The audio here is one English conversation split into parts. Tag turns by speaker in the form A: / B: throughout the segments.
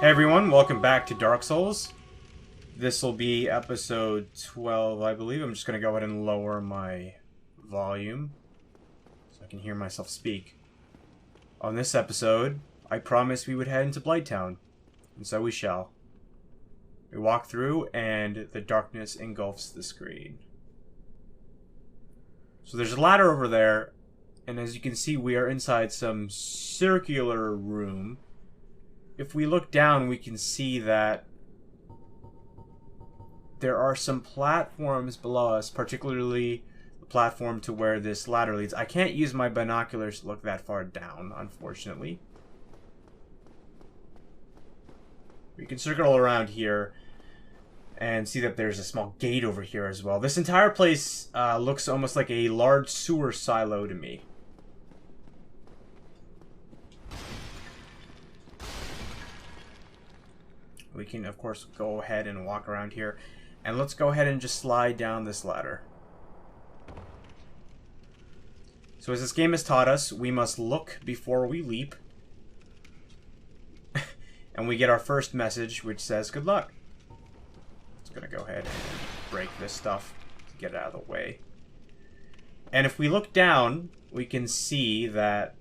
A: Hey everyone, welcome back to Dark Souls. This will be episode 12, I believe. I'm just going to go ahead and lower my volume so I can hear myself speak. On this episode, I promised we would head into Blightown, and so we shall. We walk through, and the darkness engulfs the screen. So there's a ladder over there, and as you can see, we are inside some circular room. If we look down, we can see that there are some platforms below us, particularly the platform to where this ladder leads. I can't use my binoculars to look that far down, unfortunately. We can circle around here and see that there's a small gate over here as well. This entire place looks almost like a large sewer silo to me. We can, of course, go ahead and walk around here. And let's go ahead and just slide down this ladder. So as this game has taught us, we must look before we leap. And we get our first message, which says, good luck. Just gonna go ahead and break this stuff to get it out of the way. And if we look down, we can see that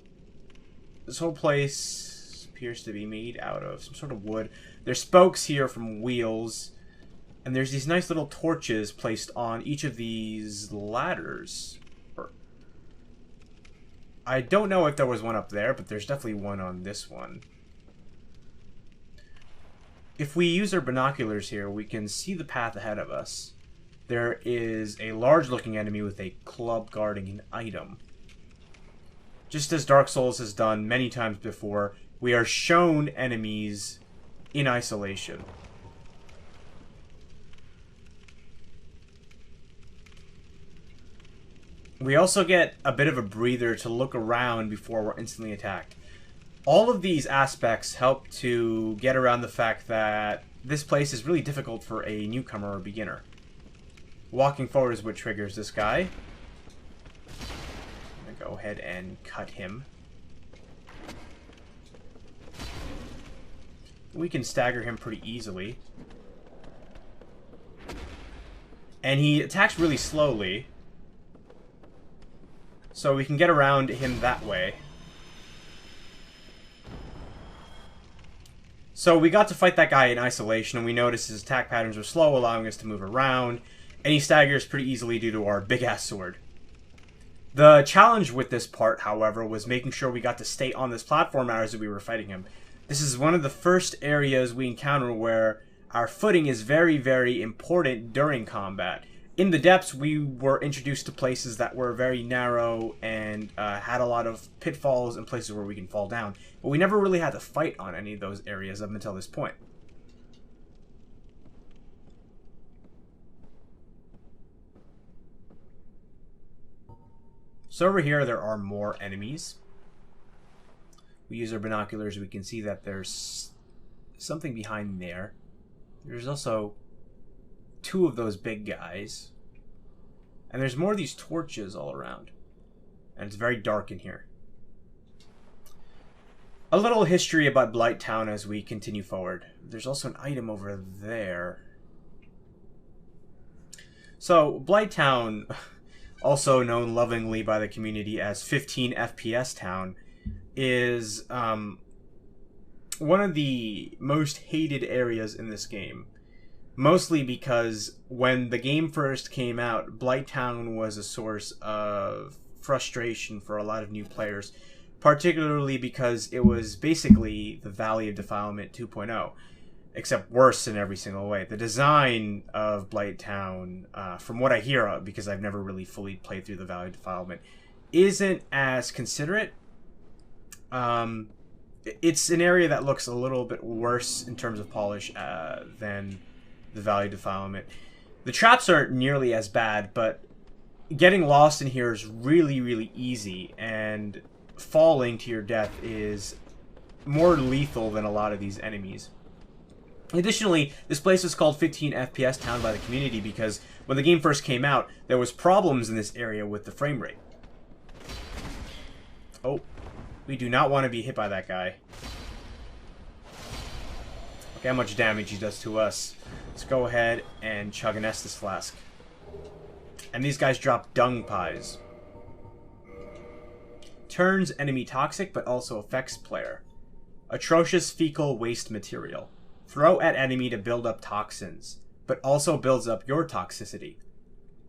A: this whole place appears to be made out of some sort of wood. There's spokes here from wheels, and there's these nice little torches placed on each of these ladders. I don't know if there was one up there, but there's definitely one on this one. If we use our binoculars here, we can see the path ahead of us. There is a large-looking enemy with a club guarding an item. Just as Dark Souls has done many times before, we are shown enemies in isolation. We also get a bit of a breather to look around before we're instantly attacked. All of these aspects help to get around the fact that this place is really difficult for a newcomer or beginner. Walking forward is what triggers this guy. I'm gonna go ahead and cut him. We can stagger him pretty easily. And he attacks really slowly. So we can get around him that way. So we got to fight that guy in isolation, and we noticed his attack patterns were slow, allowing us to move around. And he staggers pretty easily due to our big-ass sword. The challenge with this part, however, was making sure we got to stay on this platform as we were fighting him. This is one of the first areas we encounter where our footing is very, very important during combat. In the depths, we were introduced to places that were very narrow and had a lot of pitfalls and places where we can fall down. But we never really had to fight on any of those areas up until this point. So over here, there are more enemies. We use our binoculars, we can see that there's something behind there. There's also two of those big guys. And there's more of these torches all around. And it's very dark in here. A little history about Blightown as we continue forward. There's also an item over there. So, Blightown, also known lovingly by the community as 15 FPS Town, is one of the most hated areas in this game. Mostly because when the game first came out, Blightown was a source of frustration for a lot of new players. Particularly because it was basically the Valley of Defilement 2.0. Except worse in every single way. The design of Blightown, from what I hear, because I've never really fully played through the Valley of Defilement, isn't as considerate. It's an area that looks a little bit worse in terms of polish than the Valley of Defilement. The traps aren't nearly as bad, but getting lost in here is really, really easy, and falling to your death is more lethal than a lot of these enemies. Additionally, this place is called 15 FPS Town by the community because when the game first came out, there was problems in this area with the frame rate. Oh, we do not want to be hit by that guy. Look how much damage he does to us. Let's go ahead and chug an Estus flask. And these guys drop dung pies. Turns enemy toxic, but also affects player. Atrocious fecal waste material. Throw at enemy to build up toxins, but also builds up your toxicity.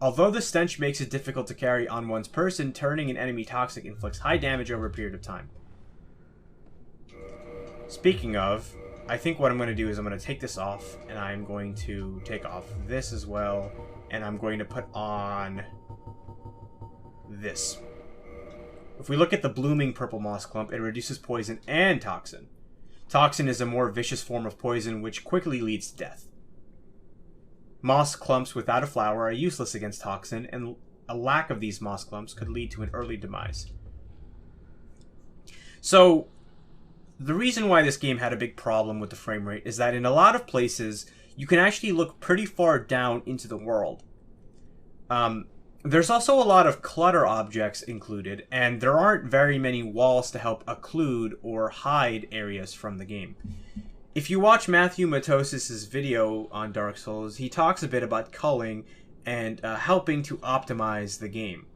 A: Although the stench makes it difficult to carry on one's person, turning an enemy toxic inflicts high damage over a period of time. Speaking of, I think what I'm going to do is I'm going to take this off, and I'm going to take off this as well, and I'm going to put on this. If we look at the blooming purple moss clump, it reduces poison and toxin. Toxin is a more vicious form of poison which quickly leads to death. Moss clumps without a flower are useless against toxin, and a lack of these moss clumps could lead to an early demise. So, the reason why this game had a big problem with the frame rate is that in a lot of places, you can actually look pretty far down into the world. There's also a lot of clutter objects included, and there aren't very many walls to help occlude or hide areas from the game. If you watch Matthew Matos's video on Dark Souls, he talks a bit about culling and helping to optimize the game.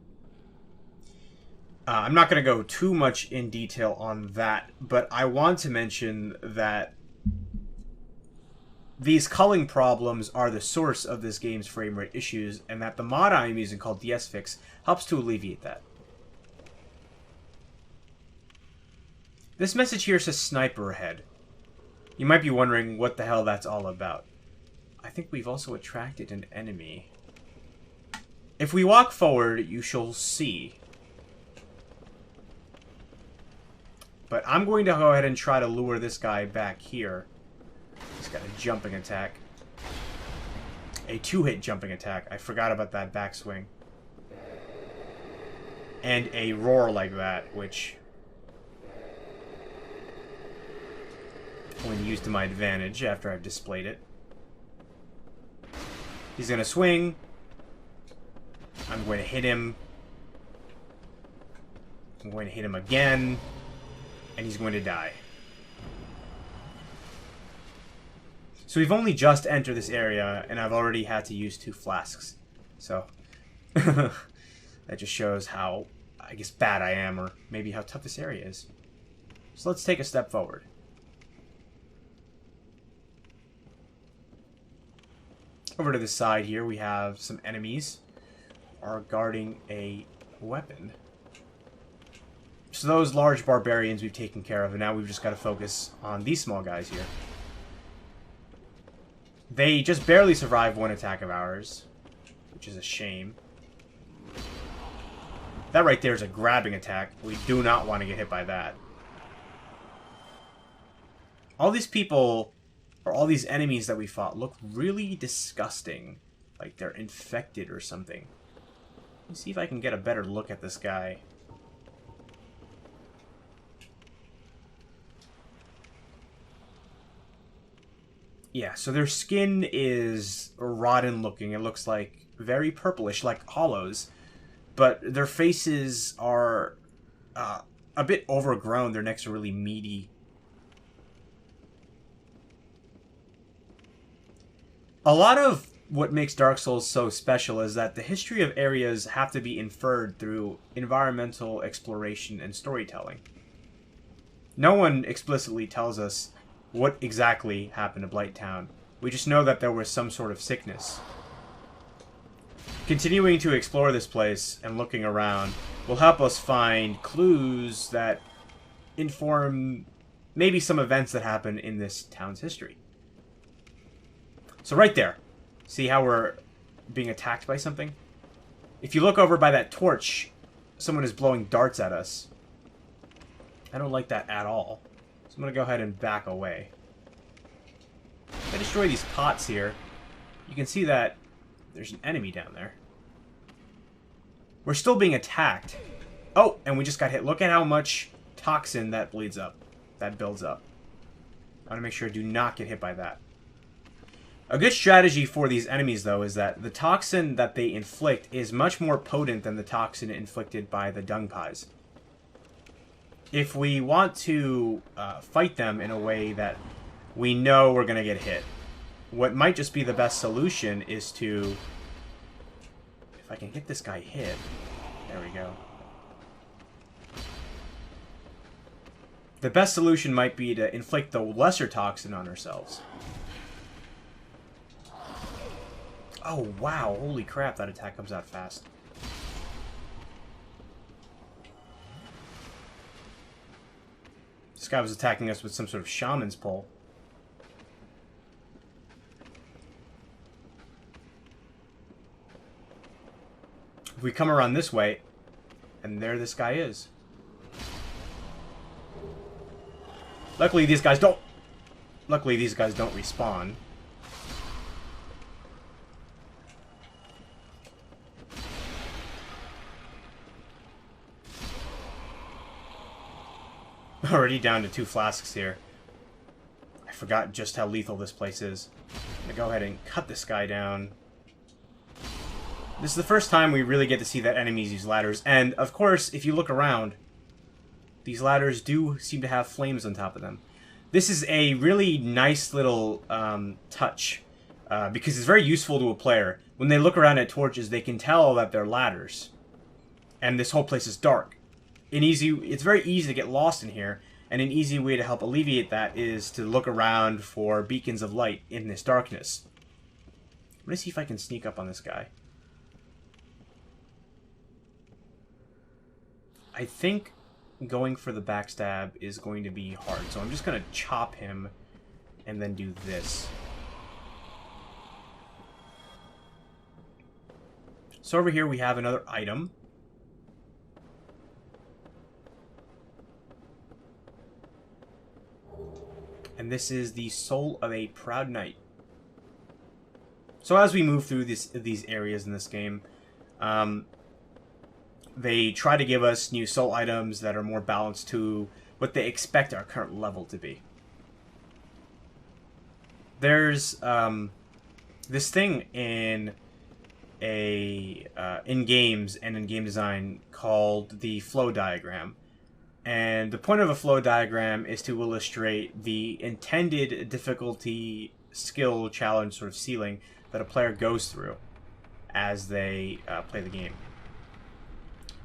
A: I'm not going to go too much in detail on that, but I want to mention that these culling problems are the source of this game's frame rate issues, and that the mod I'm using called DSFix helps to alleviate that. This message here says sniper ahead. You might be wondering what the hell that's all about. I think we've also attracted an enemy. If we walk forward, you shall see. But I'm going to go ahead and try to lure this guy back here. He's got a jumping attack. A 2-hit jumping attack. I forgot about that backswing. And a roar like that, which I'm going to use to my advantage after I've displayed it. He's going to swing. I'm going to hit him. I'm going to hit him again. And he's going to die. So we've only just entered this area, and I've already had to use 2 flasks. So, that just shows how, I guess, bad I am, or maybe how tough this area is. So let's take a step forward. Over to the side here, we have some enemies are guarding a weapon. So those large barbarians we've taken care of, and now we've just got to focus on these small guys here. They just barely survived 1 attack of ours, which is a shame. That right there is a grabbing attack. We do not want to get hit by that. All these people, or all these enemies that we fought, look really disgusting. Like they're infected or something. Let me see if I can get a better look at this guy. Yeah, so their skin is rotten looking. It looks like very purplish, like hollows. But their faces are a bit overgrown. Their necks are really meaty. A lot of what makes Dark Souls so special is that the history of areas have to be inferred through environmental exploration and storytelling. No one explicitly tells us what exactly happened to Blightown. We just know that there was some sort of sickness. Continuing to explore this place and looking around will help us find clues that inform maybe some events that happen in this town's history. So right there, see how we're being attacked by something? If you look over by that torch, someone is blowing darts at us. I don't like that at all. I'm going to go ahead and back away. If I destroy these pots here, you can see that there's an enemy down there. We're still being attacked. Oh, and we just got hit. Look at how much toxin that bleeds up. That builds up. I want to make sure I do not get hit by that. A good strategy for these enemies, though, is that the toxin that they inflict is much more potent than the toxin inflicted by the dung pies. If we want to fight them in a way that we know we're going to get hit. What might just be the best solution is to... If I can get this guy hit... There we go. The best solution might be to inflict the lesser toxin on ourselves. Oh, wow. Holy crap, that attack comes out fast. This guy was attacking us with some sort of shaman's pole. If we come around this way, and there this guy is. Luckily these guys don't respawn. Already down to 2 flasks here. I forgot just how lethal this place is. I'm gonna go ahead and cut this guy down. This is the first time we really get to see that enemies use ladders. And, of course, if you look around, these ladders do seem to have flames on top of them. This is a really nice little touch, because it's very useful to a player. When they look around at torches, they can tell that they're ladders. And this whole place is dark. It's very easy to get lost in here, and an easy way to help alleviate that is to look around for beacons of light in this darkness. I'm going to see if I can sneak up on this guy. I think going for the backstab is going to be hard, so I'm just going to chop him and then do this. So over here we have another item. And this is the Soul of a Proud Knight. So as we move through these areas in this game, they try to give us new soul items that are more balanced to what they expect our current level to be. There's this thing in games and in game design called the flow diagram. And the point of a flow diagram is to illustrate the intended difficulty, skill, challenge sort of ceiling that a player goes through as they play the game.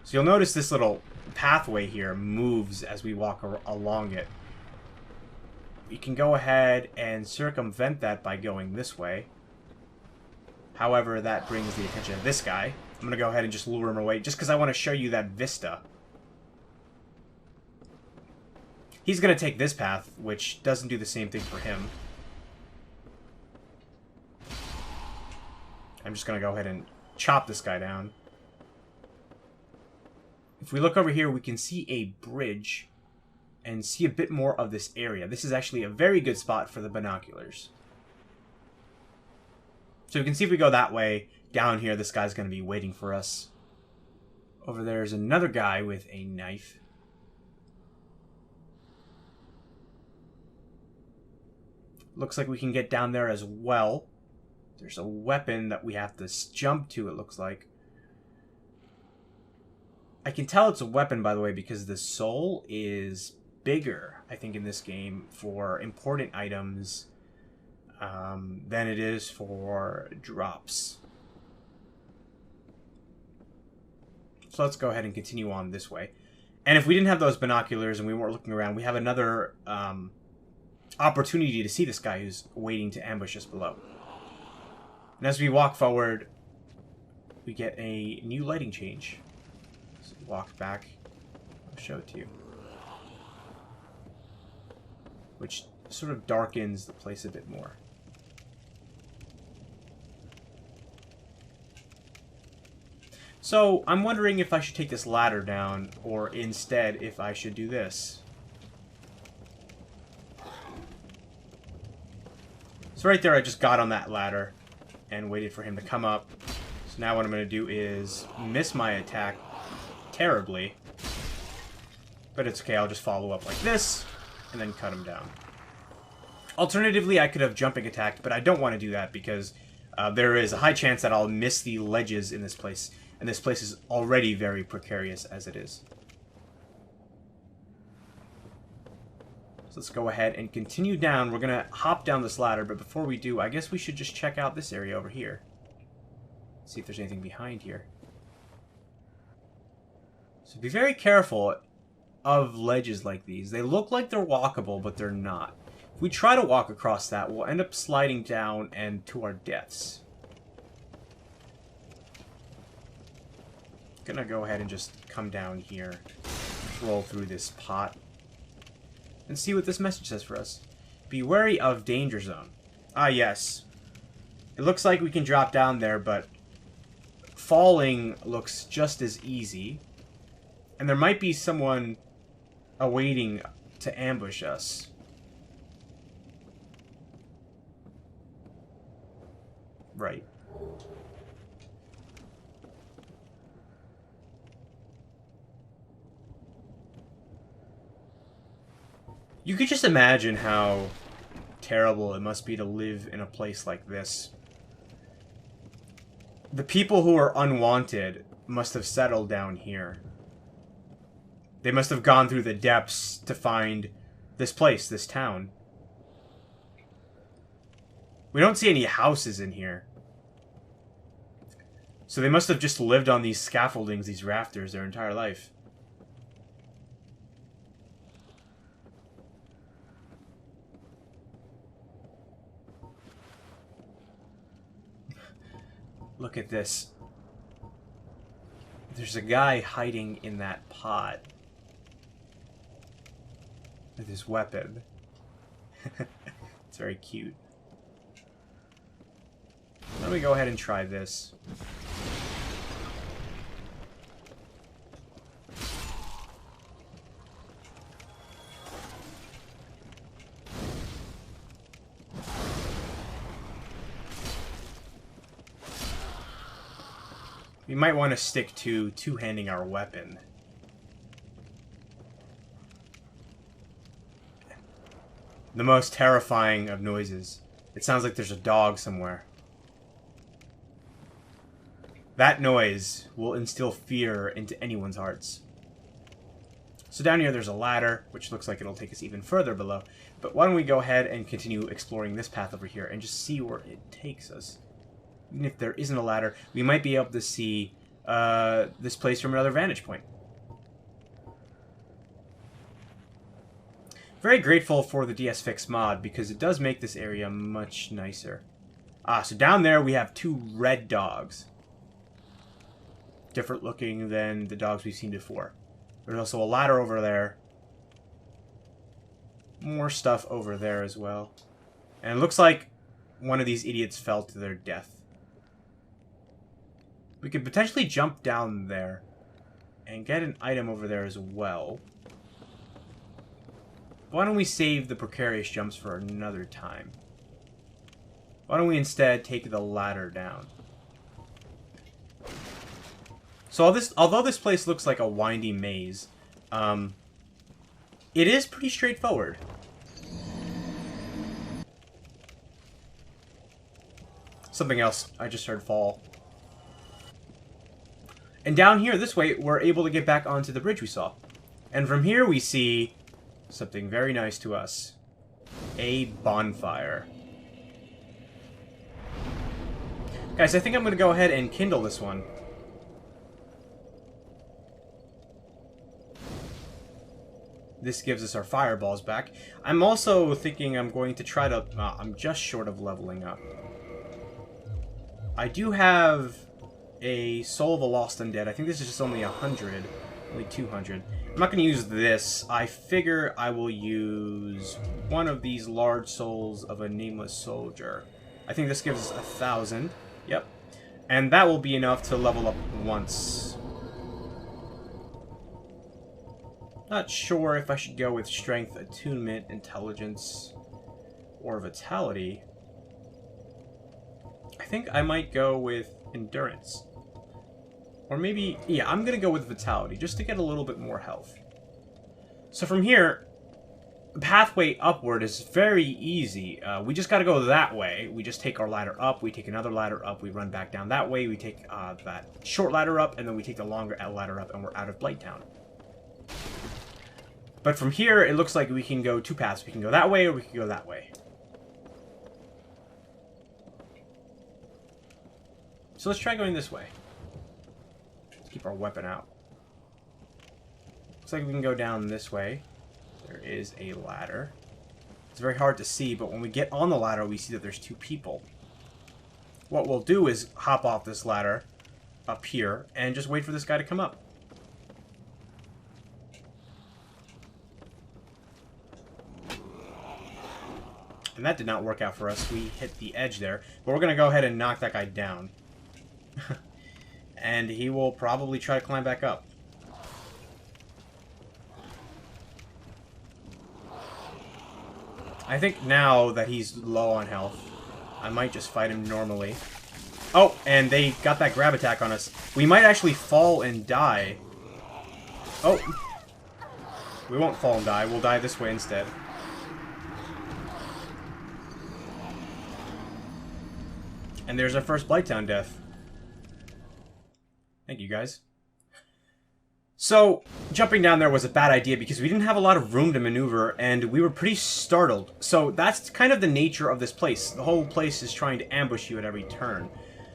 A: So you'll notice this little pathway here moves as we walk along it. We can go ahead and circumvent that by going this way. However, that brings the attention of this guy. I'm going to go ahead and just lure him away just because I want to show you that vista. He's going to take this path, which doesn't do the same thing for him. I'm just going to go ahead and chop this guy down. If we look over here, we can see a bridge and see a bit more of this area. This is actually a very good spot for the binoculars. So we can see if we go that way, down here, this guy's going to be waiting for us. Over there is another guy with a knife. Looks like we can get down there as well. There's a weapon that we have to jump to, it looks like. I can tell it's a weapon, by the way, because the soul is bigger, I think, in this game for important items than it is for drops. So let's go ahead and continue on this way. And if we didn't have those binoculars and we weren't looking around, we have another opportunity to see this guy who's waiting to ambush us below. And as we walk forward, we get a new lighting change. So walk back, I'll show it to you. Which sort of darkens the place a bit more. So I'm wondering if I should take this ladder down, or instead if I should do this. So right there I just got on that ladder and waited for him to come up. So now what I'm going to do is miss my attack terribly. But it's okay, I'll just follow up like this and then cut him down. Alternatively, I could have jumping attacked, but I don't want to do that because there is a high chance that I'll miss the ledges in this place. And this place is already very precarious as it is. So let's go ahead and continue down. We're going to hop down this ladder, but before we do, I guess we should just check out this area over here. See if there's anything behind here. So be very careful of ledges like these. They look like they're walkable, but they're not. If we try to walk across that, we'll end up sliding down and to our deaths. Gonna go ahead and just come down here, roll through this pot, and see what this message says for us. Be wary of danger zone. Ah, yes. It looks like we can drop down there, but falling looks just as easy. And there might be someone awaiting to ambush us. Right. You could just imagine how terrible it must be to live in a place like this. The people who are unwanted must have settled down here. They must have gone through the depths to find this place, this town. We don't see any houses in here. So they must have just lived on these scaffoldings, these rafters, their entire life. Look at this. There's a guy hiding in that pot with his weapon. It's very cute. Let me go ahead and try this. We might want to stick to two-handing our weapon. The most terrifying of noises. It sounds like there's a dog somewhere. That noise will instill fear into anyone's hearts. So down here there's a ladder, which looks like it'll take us even further below. But why don't we go ahead and continue exploring this path over here and just see where it takes us. Even if there isn't a ladder, we might be able to see this place from another vantage point. Very grateful for the DS Fix mod because it does make this area much nicer. So down there we have two red dogs. Different looking than the dogs we've seen before. There's also a ladder over there. More stuff over there as well. And it looks like one of these idiots fell to their death. We could potentially jump down there and get an item over there as well. Why don't we save the precarious jumps for another time? Why don't we instead take the ladder down? So although this place looks like a windy maze, it is pretty straightforward. Something else I just heard fall. And down here, this way, we're able to get back onto the bridge we saw. And from here we see something very nice to us. A bonfire. Guys, I think I'm going to go ahead and kindle this one. This gives us our fireballs back. I'm also thinking I'm going to try to... I'm just short of leveling up. I do have a Soul of a Lost Undead. I think this is just only 100. Only 200. I'm not going to use this. I figure I will use one of these large souls of a Nameless Soldier. I think this gives us 1,000. Yep. And that will be enough to level up once. Not sure if I should go with Strength, Attunement, Intelligence, or Vitality. I think I might go with Endurance. Or maybe, yeah, I'm going to go with Vitality, just to get a little bit more health. So from here, the pathway upward is very easy. We just got to go that way. We just take our ladder up, we take another ladder up, we run back down that way, we take that short ladder up, and then we take the longer ladder up, and we're out of Blightown. But from here, it looks like we can go two paths. We can go that way, or we can go that way. So let's try going this way. Let's keep our weapon out. Looks like we can go down this way. There is a ladder. It's very hard to see, but when we get on the ladder, we see that there's two people. What we'll do is hop off this ladder up here and just wait for this guy to come up. And that did not work out for us. We hit the edge there. But we're going to go ahead and knock that guy down. And he will probably try to climb back up. I think now that he's low on health, I might just fight him normally. Oh, and they got that grab attack on us. We might actually fall and die. Oh. We won't fall and die. We'll die this way instead. And there's our first Blightown death. Thank you, guys. So, jumping down there was a bad idea because we didn't have a lot of room to maneuver, and we were pretty startled. So, that's kind of the nature of this place. The whole place is trying to ambush you at every turn.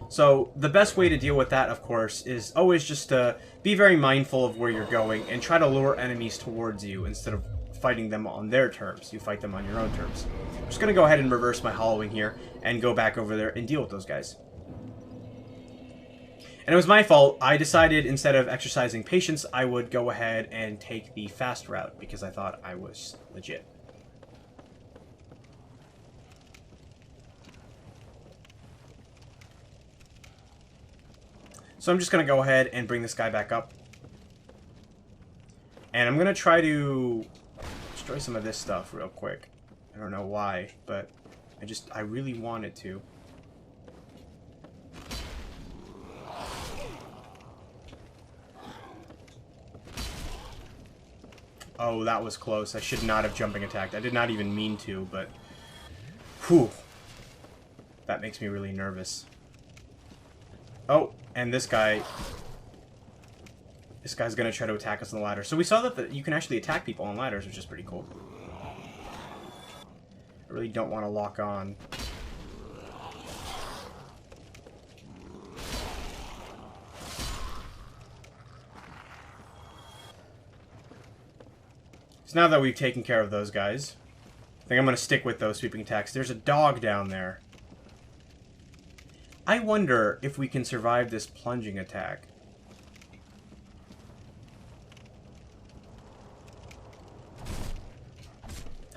A: So, the best way to deal with that, of course, is always just to be very mindful of where you're going and try to lure enemies towards you instead of fighting them on their terms. You fight them on your own terms. I'm just going to go ahead and reverse my hollowing here and go back over there and deal with those guys. And it was my fault. I decided instead of exercising patience, I would go ahead and take the fast route because I thought I was legit. So I'm just going to go ahead and bring this guy back up. And I'm going to try to destroy some of this stuff real quick. I don't know why, but I really wanted to. Oh, that was close. I should not have jumping attacked. I did not even mean to, but... Whew. That makes me really nervous. Oh, and this guy... This guy's going to try to attack us on the ladder. So we saw that you can actually attack people on ladders, which is pretty cool. I really don't want to lock on. So now that we've taken care of those guys, I think I'm going to stick with those sweeping attacks. There's a dog down there. I wonder if we can survive this plunging attack.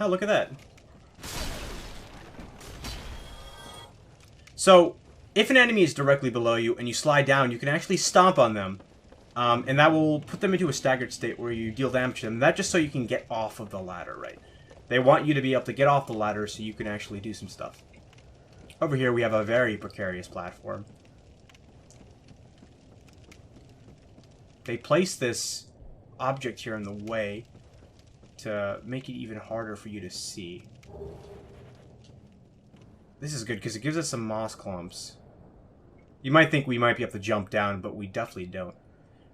A: Oh, look at that. So, if an enemy is directly below you and you slide down, you can actually stomp on them. And that will put them into a staggered state where you deal damage to them. That's just so you can get off of the ladder, right? They want you to be able to get off the ladder so you can actually do some stuff. Over here we have a very precarious platform. They place this object here in the way to make it even harder for you to see. This is good because it gives us some moss clumps. You might think we might be able to jump down, but we definitely don't.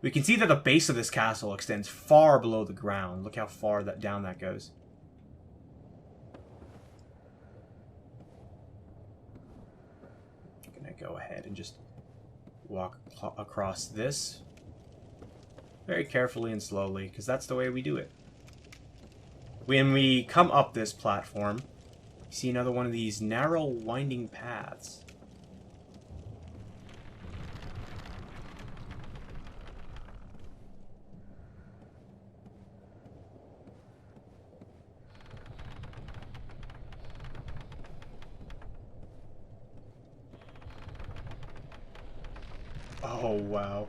A: We can see that the base of this castle extends far below the ground. Look how far down that goes. I'm gonna go ahead and just walk across this very carefully and slowly, because that's the way we do it. When we come up this platform, you see another one of these narrow, winding paths. Oh, wow.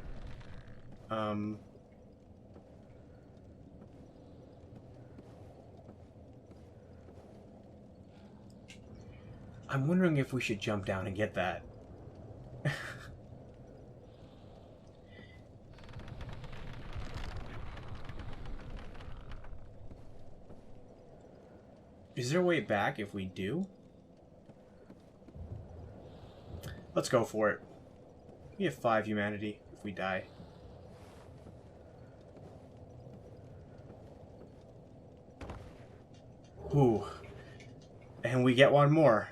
A: I'm wondering if we should jump down and get that. Is there a way back if we do? Let's go for it. We have 5 humanity if we die. Ooh. And we get one more.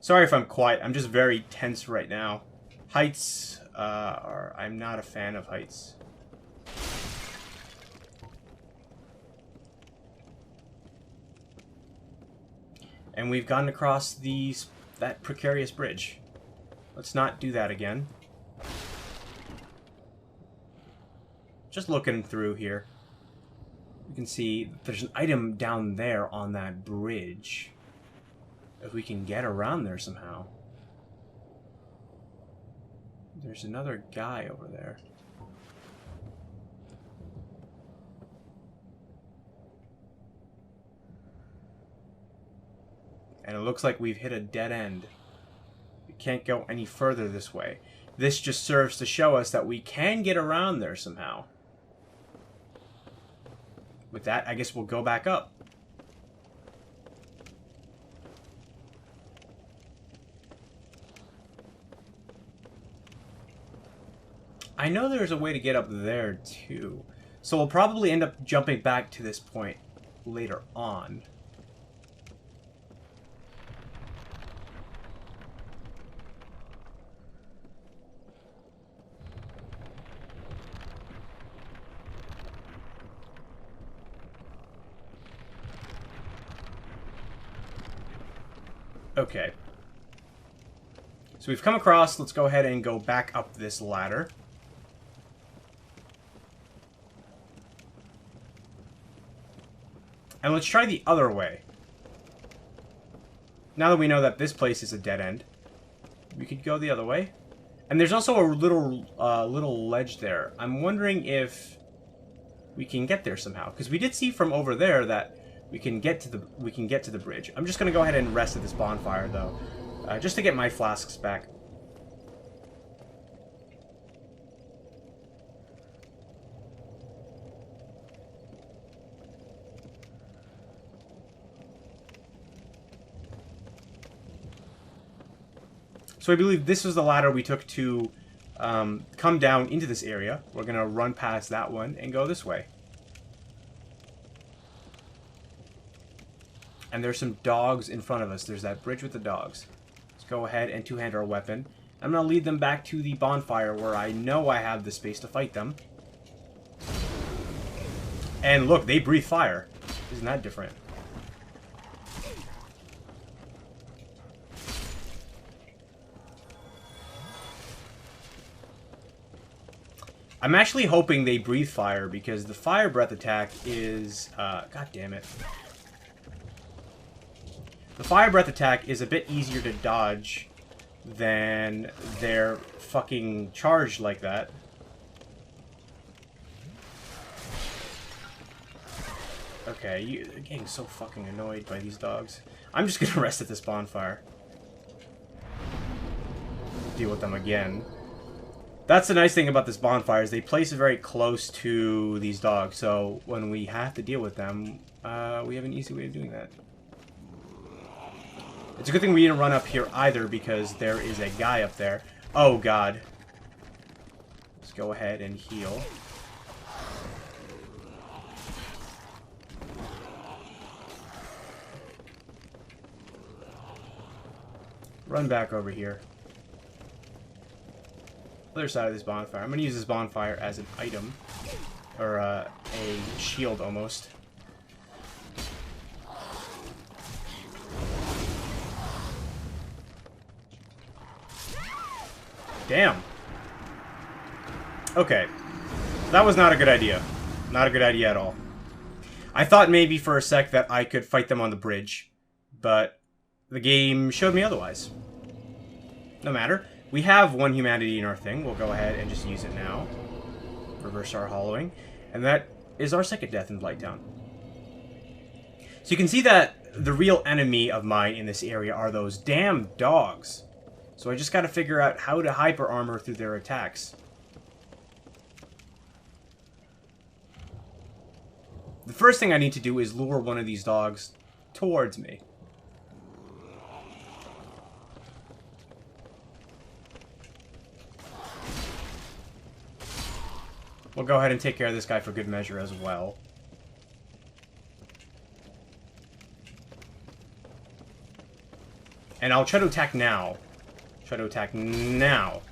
A: Sorry if I'm quiet. I'm just very tense right now. Heights are... I'm not a fan of heights. And we've gone across that precarious bridge. Let's not do that again. Just looking through here. You can see there's an item down there on that bridge. If we can get around there somehow. There's another guy over there. And it looks like we've hit a dead end. We can't go any further this way. This just serves to show us that we can get around there somehow. With that, I guess we'll go back up. I know there's a way to get up there, too. So we'll probably end up jumping back to this point later on. Okay. So we've come across. Let's go ahead and go back up this ladder. And let's try the other way. Now that we know that this place is a dead end, we could go the other way. And there's also a little ledge there. I'm wondering if we can get there somehow, because we did see from over there that we can get to the bridge. I'm just gonna go ahead and rest at this bonfire though, just to get my flasks back. So I believe this was the ladder we took to come down into this area. We're going to run past that one and go this way. And there's some dogs in front of us. There's that bridge with the dogs. Let's go ahead and two-hand our weapon. I'm going to lead them back to the bonfire where I know I have the space to fight them. And look, they breathe fire. Isn't that different? I'm actually hoping they breathe fire because the fire breath attack is... God damn it. The fire breath attack is a bit easier to dodge than their fucking charge like that. Okay, you're getting so fucking annoyed by these dogs. I'm just gonna rest at this bonfire. Deal with them again. That's the nice thing about this bonfire, is they place it very close to these dogs, so when we have to deal with them, we have an easy way of doing that. It's a good thing we didn't run up here either, because there is a guy up there. Oh god. Let's go ahead and heal. Run back over here. Other side of this bonfire. I'm going to use this bonfire as an item. Or a shield almost. Damn. Okay. That was not a good idea. Not a good idea at all. I thought maybe for a sec that I could fight them on the bridge. But the game showed me otherwise. No matter. We have one humanity in our thing. We'll go ahead and just use it now. Reverse our hollowing. And that is our second death in Blightown. So you can see that the real enemy of mine in this area are those damn dogs. So I just got to figure out how to hyper armor through their attacks. The first thing I need to do is lure one of these dogs towards me. We'll go ahead and take care of this guy for good measure as well. And I'll try to attack now. Try to attack now.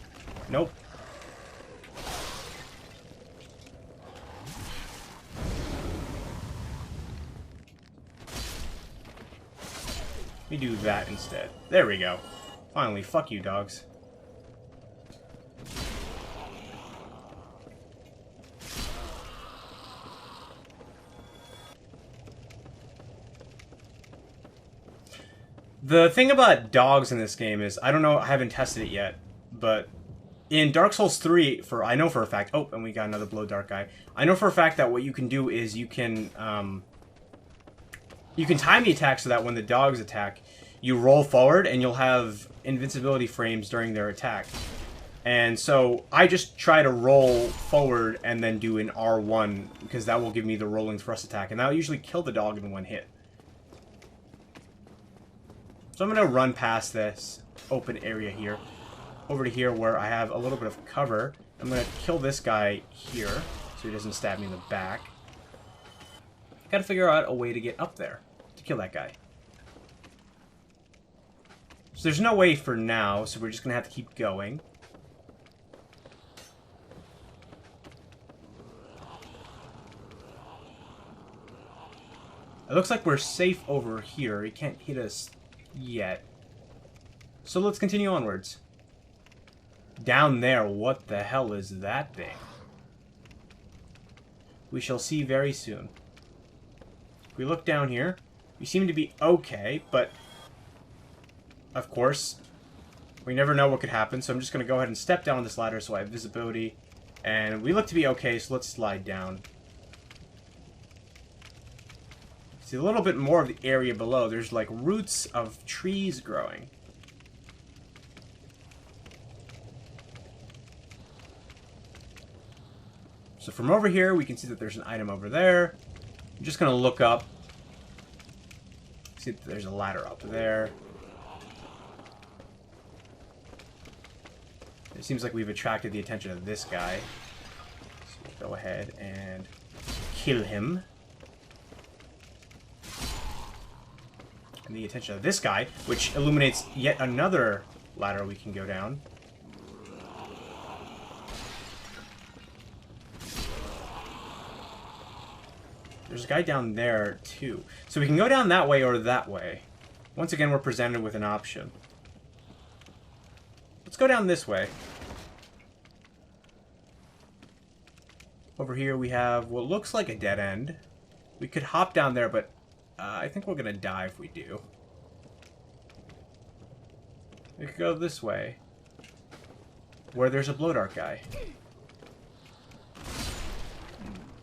A: Nope. Let me do that instead. There we go. Finally, fuck you, dogs. The thing about dogs in this game is, I don't know, I haven't tested it yet, but in Dark Souls 3, I know for a fact, oh, and we got another Blow Dark guy. I know for a fact that what you can do is you can time the attack so that when the dogs attack, you roll forward and you'll have invincibility frames during their attack. And so I just try to roll forward and then do an R1, because that will give me the rolling thrust attack, and that'll usually kill the dog in one hit. So I'm going to run past this open area here, over to here where I have a little bit of cover. I'm going to kill this guy here, so he doesn't stab me in the back. Got to figure out a way to get up there, to kill that guy. So there's no way for now, so we're just going to have to keep going. It looks like we're safe over here. He can't hit us yet. So let's continue onwards. Down there, what the hell is that thing? We shall see very soon. If we look down here, we seem to be okay, but of course, we never know what could happen, so I'm just going to go ahead and step down on this ladder so I have visibility. And we look to be okay, so let's slide down. See a little bit more of the area below. There's like roots of trees growing. So from over here, we can see that there's an item over there. I'm just going to look up. See that there's a ladder up there. It seems like we've attracted the attention of this guy. So we'll go ahead and kill him. And the attention of this guy, which illuminates yet another ladder we can go down. There's a guy down there, too. So we can go down that way or that way. Once again, we're presented with an option. Let's go down this way. Over here we have what looks like a dead end. We could hop down there, but I think we're going to die if we do. We could go this way, where there's a Blow Dark guy,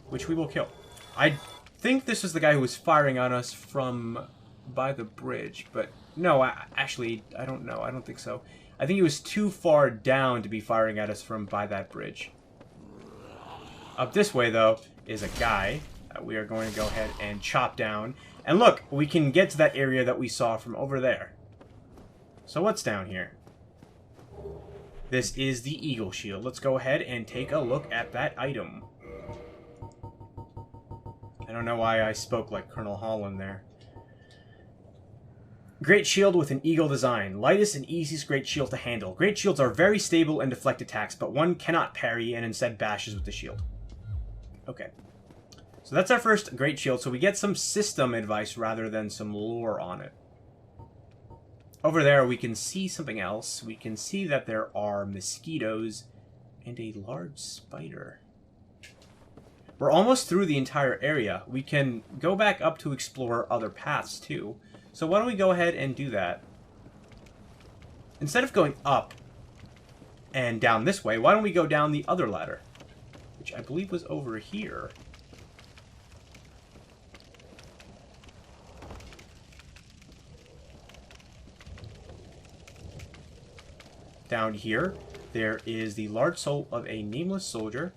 A: which we will kill. I think this is the guy who was firing on us from by the bridge, but no, actually, I don't know. I don't think so. I think he was too far down to be firing at us from by that bridge. Up this way, though, is a guy that we are going to go ahead and chop down. And look, we can get to that area that we saw from over there. So what's down here? This is the Eagle Shield. Let's go ahead and take a look at that item. I don't know why I spoke like Colonel Holland there. Great shield with an eagle design. Lightest and easiest great shield to handle. Great shields are very stable and deflect attacks, but one cannot parry and instead bashes with the shield. Okay. So that's our first great shield, so we get some system advice rather than some lore on it. Over there we can see something else. We can see that there are mosquitoes and a large spider. We're almost through the entire area. We can go back up to explore other paths too. So why don't we go ahead and do that? Instead of going up and down this way, why don't we go down the other ladder? Which I believe was over here. Down here, there is the large soul of a nameless soldier.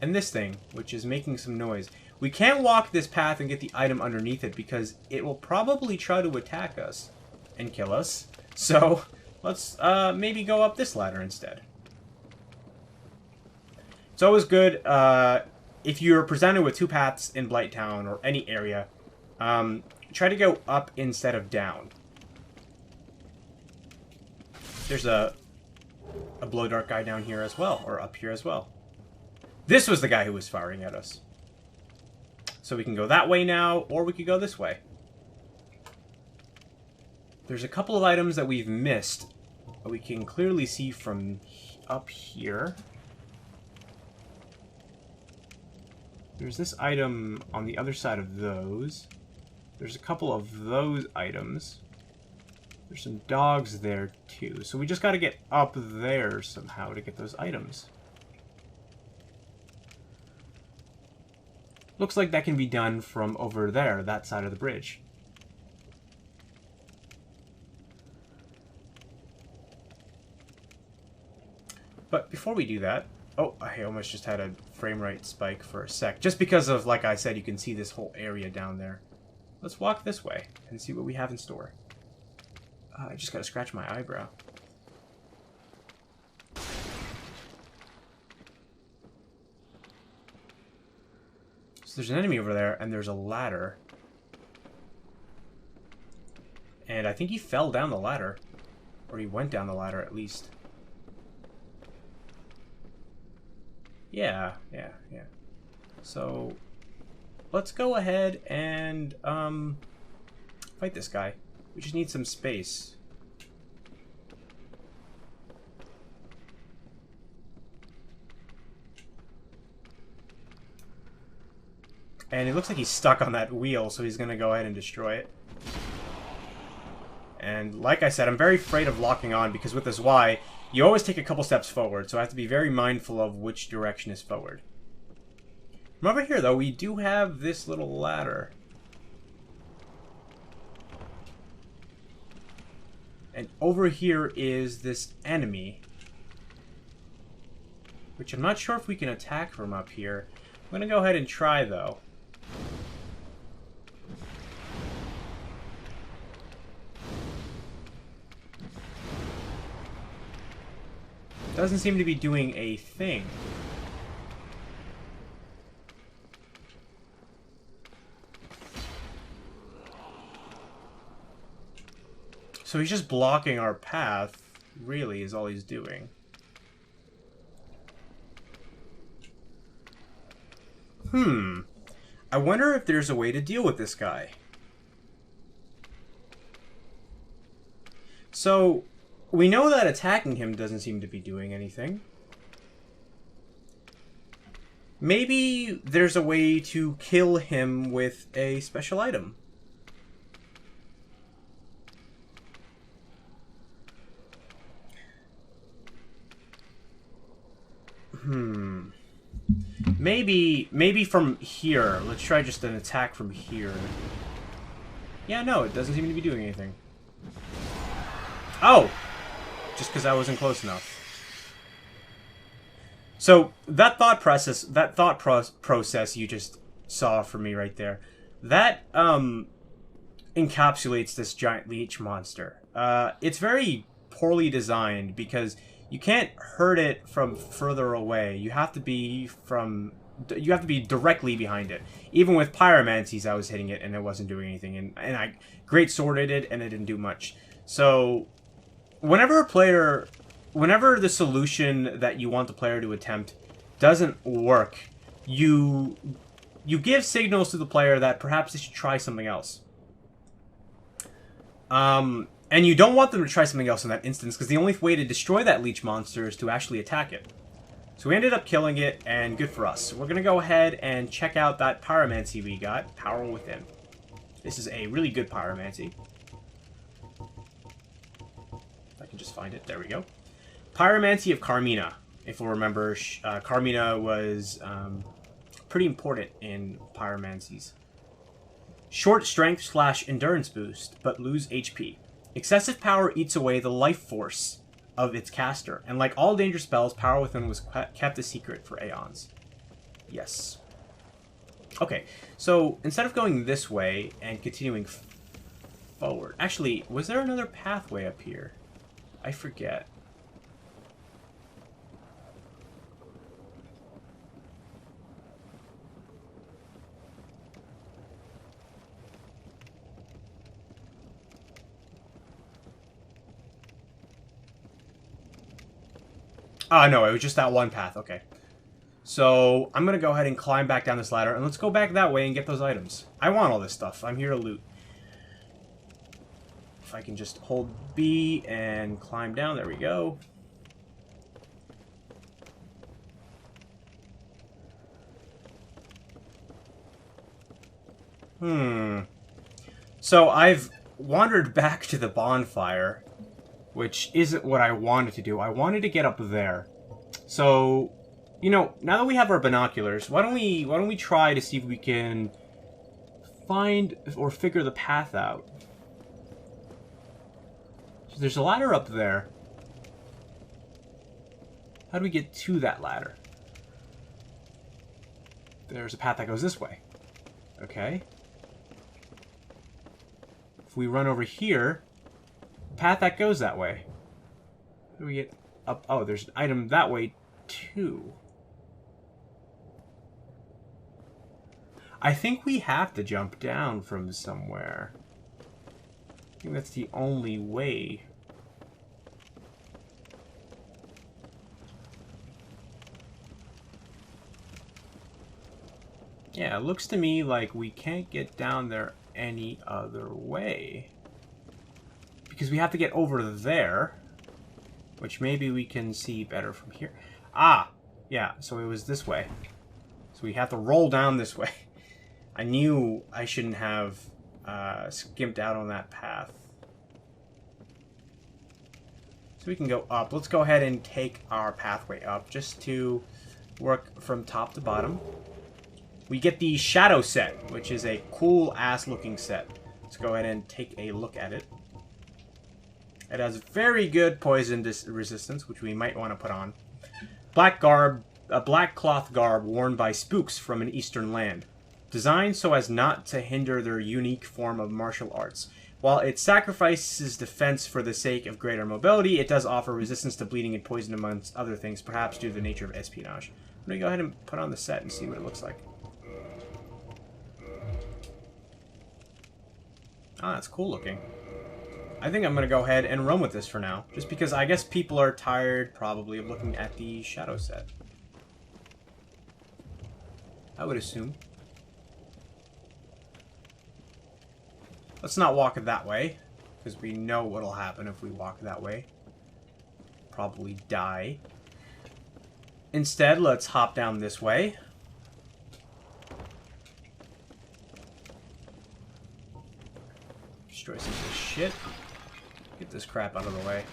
A: And this thing, which is making some noise. We can't walk this path and get the item underneath it because it will probably try to attack us and kill us. So let's maybe go up this ladder instead. It's always good if you're presented with two paths in Blightown or any area, try to go up instead of down. There's a blow dart guy down here as well, or up here as well. This was the guy who was firing at us. So we can go that way now, or we could go this way. There's a couple of items that we've missed that we can clearly see from up here. There's this item on the other side of those. There's a couple of those items. There's some dogs there too. So we just got to get up there somehow to get those items. Looks like that can be done from over there, that side of the bridge. But before we do that... Oh, I almost just had a frame rate spike for a sec. Just because of, like I said, you can see this whole area down there. Let's walk this way and see what we have in store. I just gotta scratch my eyebrow. So there's an enemy over there, and there's a ladder. And I think he fell down the ladder. Or he went down the ladder, at least. Yeah. So, let's go ahead and, fight this guy. We just need some space. And it looks like he's stuck on that wheel, so he's gonna go ahead and destroy it. And like I said, I'm very afraid of locking on, because with this Y, you always take a couple steps forward, so I have to be very mindful of which direction is forward. From over here, though, we do have this little ladder. And over here is this enemy, which I'm not sure if we can attack from up here. I'm going to go ahead and try, though. Doesn't seem to be doing a thing. So he's just blocking our path, really, is all he's doing. I wonder if there's a way to deal with this guy. So, we know that attacking him doesn't seem to be doing anything. Maybe there's a way to kill him with a special item. Maybe from here. Let's try just an attack from here. Yeah, no, it doesn't seem to be doing anything. Oh! Just because I wasn't close enough. So, that thought process you just saw from me right there, that, encapsulates this giant leech monster. It's very poorly designed because you can't hurt it from further away. You have to be directly behind it. Even with pyromancies, I was hitting it and it wasn't doing anything. And I great sworded it and it didn't do much. So, whenever the solution that you want the player to attempt doesn't work, you give signals to the player that perhaps they should try something else. And you don't want them to try something else in that instance, because the only way to destroy that leech monster is to actually attack it. So we ended up killing it, and good for us. We're going to go ahead and check out that pyromancy we got, Power Within. This is a really good pyromancy. If I can just find it, there we go. Pyromancy of Carmina. If you'll remember, Carmina was pretty important in pyromancies. Short strength / endurance boost, but lose HP. Excessive power eats away the life force of its caster, and like all danger spells, Power Within was kept a secret for aeons. Yes. Okay, so instead of going this way and continuing forward... Actually, was there another pathway up here? I forget. Ah, no, it was just that one path. Okay. So, I'm going to go ahead and climb back down this ladder, and let's go back that way and get those items. I want all this stuff. I'm here to loot. If I can just hold B and climb down. There we go. So, I've wandered back to the bonfire, which isn't what I wanted to do. I wanted to get up there. So, you know, now that we have our binoculars, why don't we try to see if we can find or figure the path out. So there's a ladder up there. How do we get to that ladder? There's a path that goes this way. Okay. If we run over here, path that goes that way. How do we get up? Oh, there's an item that way too. I think we have to jump down from somewhere. I think that's the only way. Yeah, it looks to me like we can't get down there any other way. Because we have to get over there. Which maybe we can see better from here. Ah! Yeah, so it was this way. So we have to roll down this way. I knew I shouldn't have skimped out on that path. So we can go up. Let's go ahead and take our pathway up just to work from top to bottom. We get the shadow set, which is a cool-ass looking set. Let's go ahead and take a look at it. It has very good poison resistance, which we might want to put on. Black garb, a black cloth garb worn by spooks from an eastern land. Designed so as not to hinder their unique form of martial arts. While it sacrifices defense for the sake of greater mobility, it does offer resistance to bleeding and poison amongst other things, perhaps due to the nature of espionage. I'm going to go ahead and put on the set and see what it looks like. Ah, that's cool looking. I think I'm going to go ahead and run with this for now. Just because I guess people are tired, probably, of looking at the shadow set. I would assume. Let's not walk it that way. Because we know what'll happen if we walk that way. Probably die. Instead, let's hop down this way. Destroy some of this shit. Get this crap out of the way.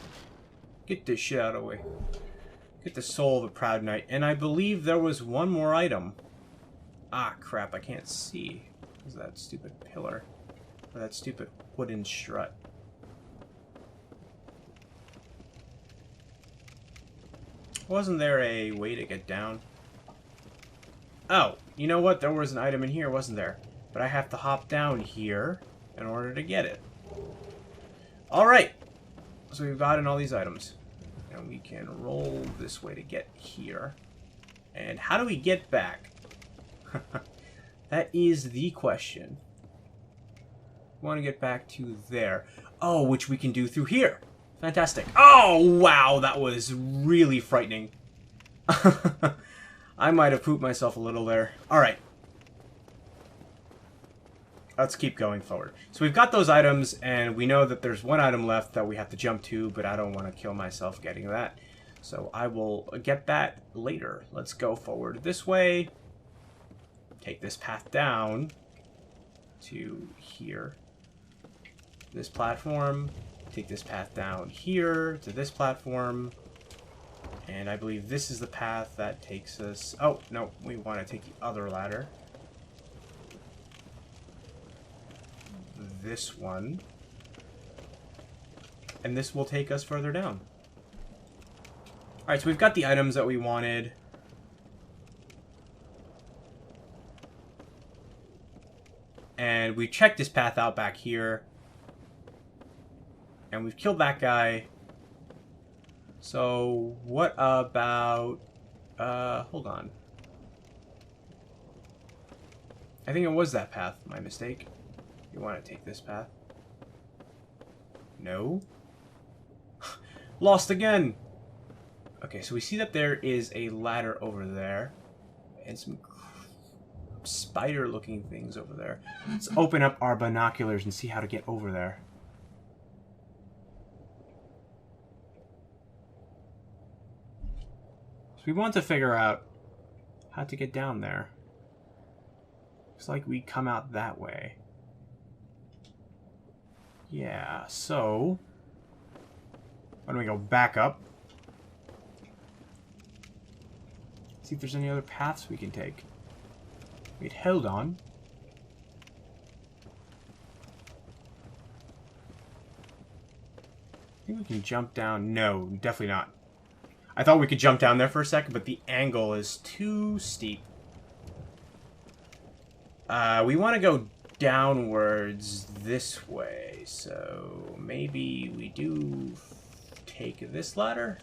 A: Get this shit out of the way. Get the soul of a proud knight. And I believe there was one more item. Ah, crap. I can't see. Is that stupid pillar? Or that stupid wooden strut. Wasn't there a way to get down? Oh, you know what? There was an item in here, wasn't there? But I have to hop down here in order to get it. Alright. So we've gotten all these items. And we can roll this way to get here. And how do we get back? That is the question. We want to get back to there. Oh, which we can do through here. Fantastic. Oh, wow, that was really frightening. I might have pooped myself a little there. Alright. Let's keep going forward. So we've got those items, and we know that there's one item left that we have to jump to, but I don't want to kill myself getting that. So I will get that later. Let's go forward this way. Take this path down to here. This platform. Take this path down here to this platform. And I believe this is the path that takes us... Oh, no. We want to take the other ladder. This one. And this will take us further down. Alright, so we've got the items that we wanted. And we checked this path out back here. And we've killed that guy. So, what about... hold on. I think it was that path. My mistake. You want to take this path? No? Lost again! Okay, so we see that there is a ladder over there. And some spider-looking things over there. Let's open up our binoculars and see how to get over there. So we want to figure out how to get down there. Looks like we come out that way. Yeah, so... why don't we go back up? See if there's any other paths we can take. Wait, hold on. I think we can jump down. No, definitely not. I thought we could jump down there for a second, but the angle is too steep. We want to go downwards this way, so maybe we do take this ladder.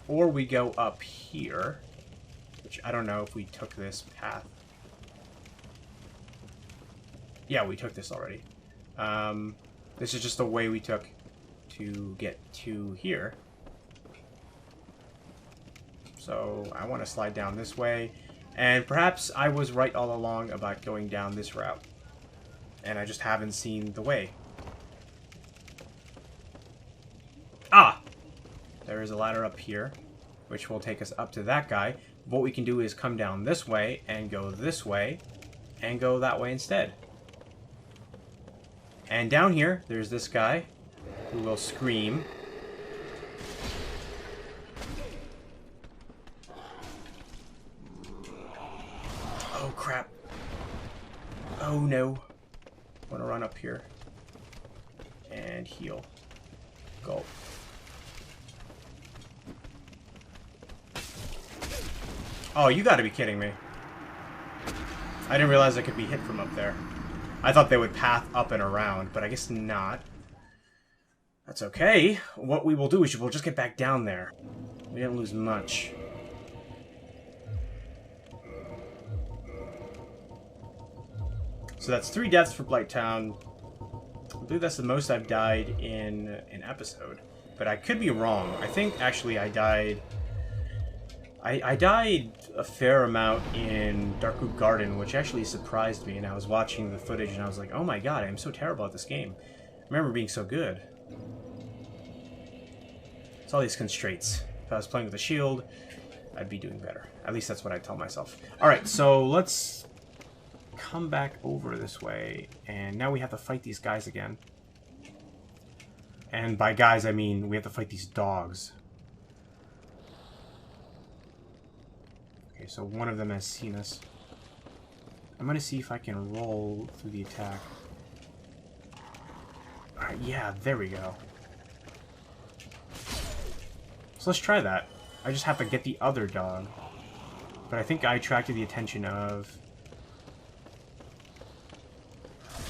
A: Or we go up here, which I don't know if we took this path. Yeah, we took this already. This is just the way we took to get to here. So I want to slide down this way. And perhaps I was right all along about going down this route. And I just haven't seen the way. Ah! There is a ladder up here, which will take us up to that guy. What we can do is come down this way, and go this way, and go that way instead. And down here, there's this guy, who will scream. Oh, crap. Oh, no. I want to run up here. And heal. Gulp. Oh, you gotta be kidding me. I didn't realize I could be hit from up there. I thought they would path up and around, but I guess not. That's okay. What we will do is we'll just get back down there. We didn't lose much. So that's 3 deaths for Blightown. I believe that's the most I've died in an episode. But I could be wrong. I think, actually, I died... I died a fair amount in Darkwood Garden, which actually surprised me, and I was watching the footage and I was like, oh my god, I'm so terrible at this game. I remember being so good. It's all these constraints. If I was playing with a shield, I'd be doing better. At least that's what I tell myself. Alright, so let's come back over this way, and now we have to fight these guys again. And by guys, I mean we have to fight these dogs. Okay, so one of them has seen us. I'm gonna see if I can roll through the attack. Alright, yeah, there we go. So let's try that. I just have to get the other dog. But I think I attracted the attention of...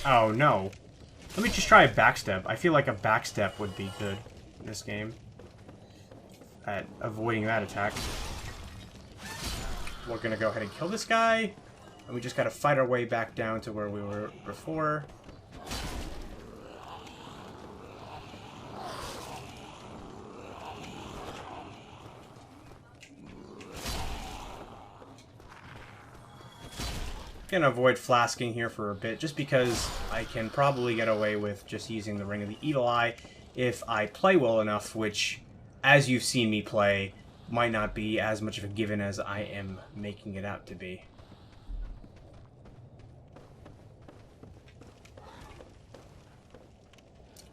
A: oh, no. Let me just try a backstep. I feel like a backstep would be good in this game. At avoiding that attack. We're gonna go ahead and kill this guy. And we just gotta fight our way back down to where we were before. Gonna avoid flasking here for a bit, just because I can probably get away with just using the Ring of the Eagle Eye if I play well enough, which, as you've seen me play, might not be as much of a given as I am making it out to be.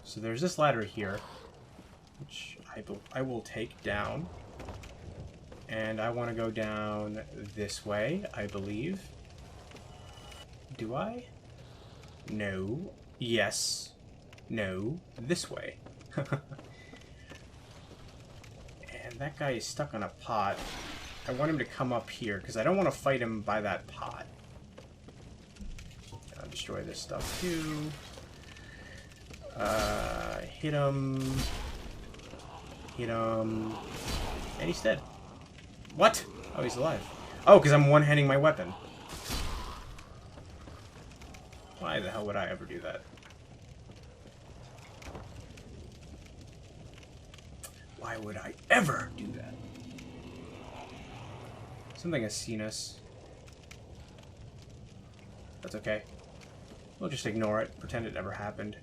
A: So there's this ladder here, which I will take down. And I want to go down this way, I believe. Do I? No. Yes. No. This way. And that guy is stuck on a pot. I want him to come up here, because I don't want to fight him by that pot. I'll destroy this stuff, too. Hit him. Hit him. And he's dead. What? Oh, he's alive. Oh, because I'm one-handing my weapon. Why the hell would I ever do that? Why would I ever do that? Something has seen us. That's okay. We'll just ignore it. Pretend it never happened.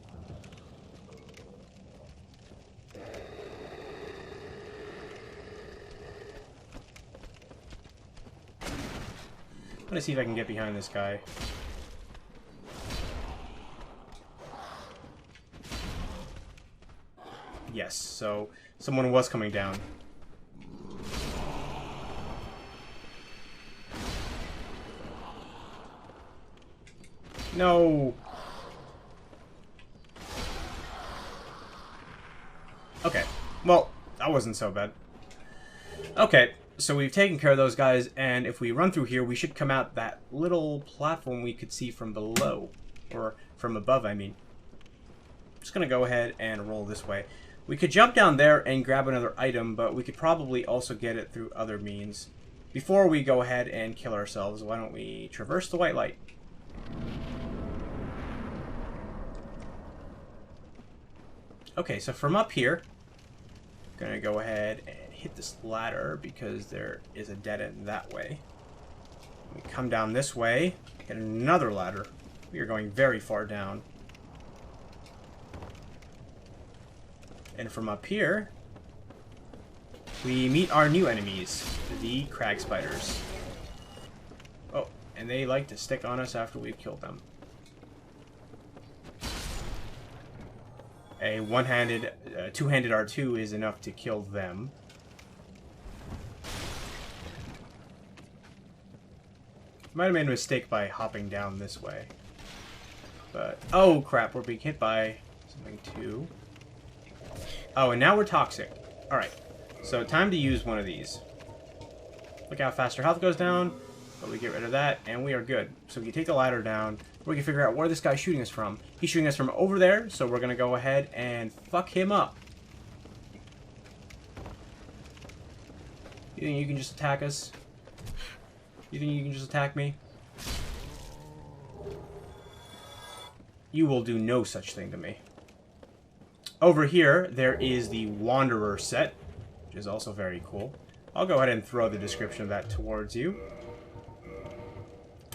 A: I'm gonna see if I can get behind this guy. Yes, so someone was coming down. No! Okay, well, that wasn't so bad. Okay, so we've taken care of those guys, and if we run through here, we should come out that little platform we could see from below. Or from above, I mean. I'm just gonna go ahead and roll this way. We could jump down there and grab another item, but we could probably also get it through other means. Before we go ahead and kill ourselves, why don't we traverse the white light? Okay, so from up here, I'm gonna go ahead and hit this ladder because there is a dead end that way. We come down this way, get another ladder. We are going very far down. And from up here, we meet our new enemies, the crag spiders. Oh, and they like to stick on us after we've killed them. A one-handed, two-handed R2 is enough to kill them. Might have made a mistake by hopping down this way. But, oh crap, we're being hit by something too. Oh, and now we're toxic. Alright, so time to use one of these. Look how fast our health goes down, but we get rid of that, and we are good. So we can take the ladder down, we can figure out where this guy's shooting us from. He's shooting us from over there, so we're going to go ahead and fuck him up. You think you can just attack us? You think you can just attack me? You will do no such thing to me. Over here, there is the Wanderer set, which is also very cool. I'll go ahead and throw the description of that towards you.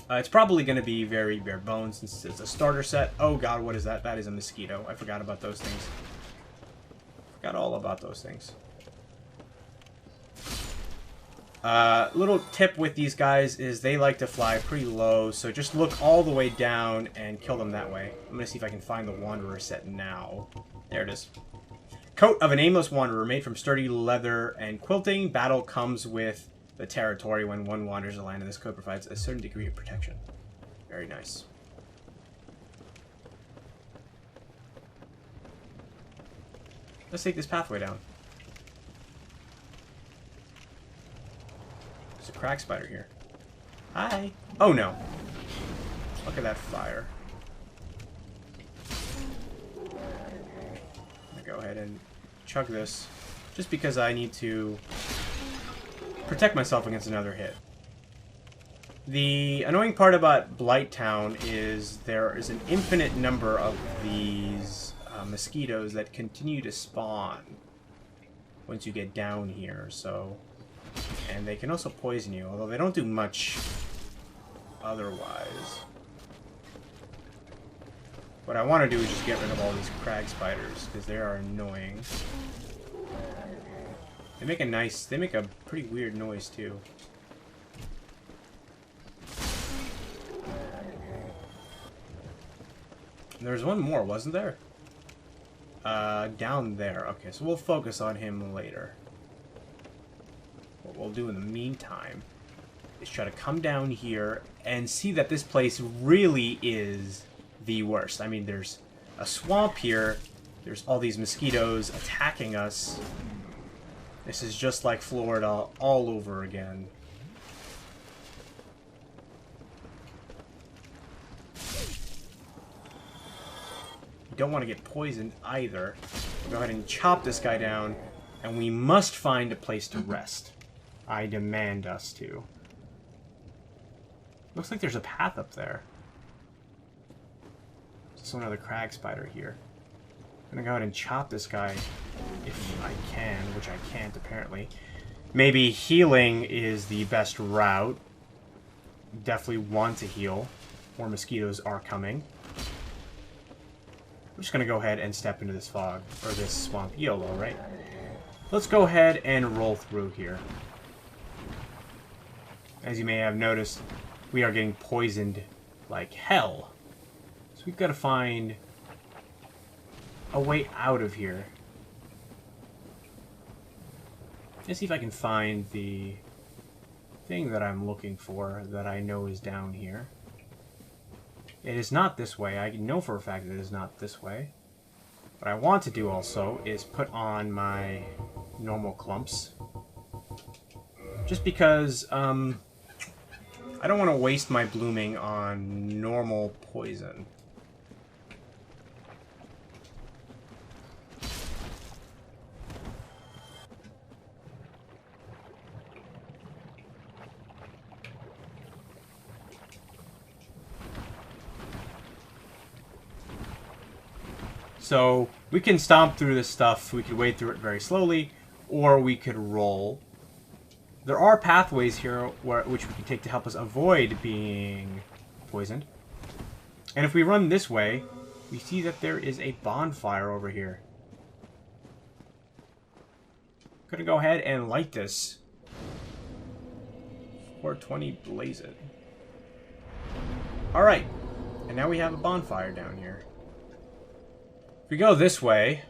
A: It's probably going to be very bare bones since it's a starter set. Oh god, what is that? That is a mosquito. I forgot about those things. Forgot all about those things. Little tip with these guys is they like to fly pretty low, so just look all the way down and kill them that way. I'm going to see if I can find the Wanderer set now. There it is. Coat of an aimless wanderer made from sturdy leather and quilting. Battle comes with the territory. When one wanders the land, and this coat provides a certain degree of protection. Very nice. Let's take this pathway down. There's a crag spider here. Hi. Oh no. Look at that fire. Go ahead and chug this, just because I need to protect myself against another hit. The annoying part about Blightown is there is an infinite number of these mosquitoes that continue to spawn once you get down here, so... And they can also poison you, although they don't do much otherwise. What I want to do is just get rid of all these crag spiders, because they are annoying. They make a pretty weird noise, too. There's one more, wasn't there? Down there. Okay, so we'll focus on him later. What we'll do in the meantime is try to come down here and see that this place really is the worst. I mean, there's a swamp here. There's all these mosquitoes attacking us. This is just like Florida all over again. You don't want to get poisoned either. We'll go ahead and chop this guy down, and we must find a place to rest. I demand us to. Looks like there's a path up there. There's another crag spider here. I'm gonna go ahead and chop this guy if I can, which I can't apparently. Maybe healing is the best route. Definitely want to heal. More mosquitoes are coming. I'm just going to go ahead and step into this fog, or this swamp. YOLO, right? Let's go ahead and roll through here. As you may have noticed, we are getting poisoned like hell. So we've got to find a way out of here. Let's see if I can find the thing that I'm looking for that I know is down here. It is not this way. I know for a fact that it is not this way. What I want to do also is put on my normal clumps. Just because, I don't want to waste my blooming on normal poison. So we can stomp through this stuff, we could wade through it very slowly, or we could roll. There are pathways here which we can take to help us avoid being poisoned. And if we run this way, we see that there is a bonfire over here. I'm gonna go ahead and light this. 420 blaze it. Alright, and now we have a bonfire down here. If we go this way,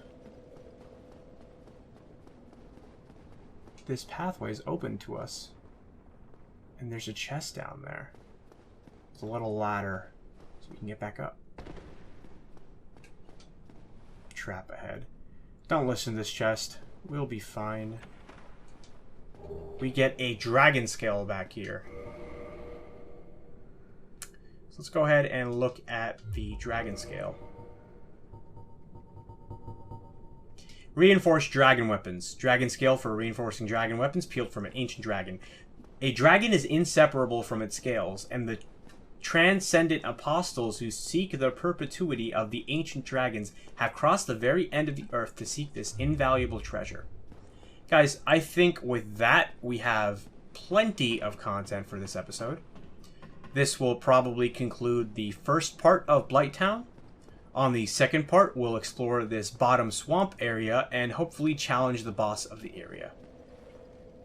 A: this pathway is open to us. And there's a chest down there. There's a little ladder so we can get back up. Trap ahead. Don't listen to this chest. We'll be fine. We get a dragon scale back here. So let's go ahead and look at the dragon scale. Reinforced dragon weapons. Dragon scale for reinforcing dragon weapons peeled from an ancient dragon. A dragon is inseparable from its scales, and the transcendent apostles who seek the perpetuity of the ancient dragons have crossed the very end of the earth to seek this invaluable treasure. Guys, I think with that, we have plenty of content for this episode. This will probably conclude the first part of Blighttown. On the second part, we'll explore this bottom swamp area and hopefully challenge the boss of the area.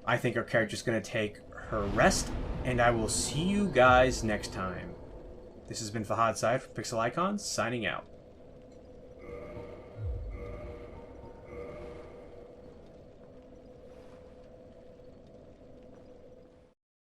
A: I think our character's going to take her rest, and I will see you guys next time. This has been Fahad Syed from Pixel Icons, signing out.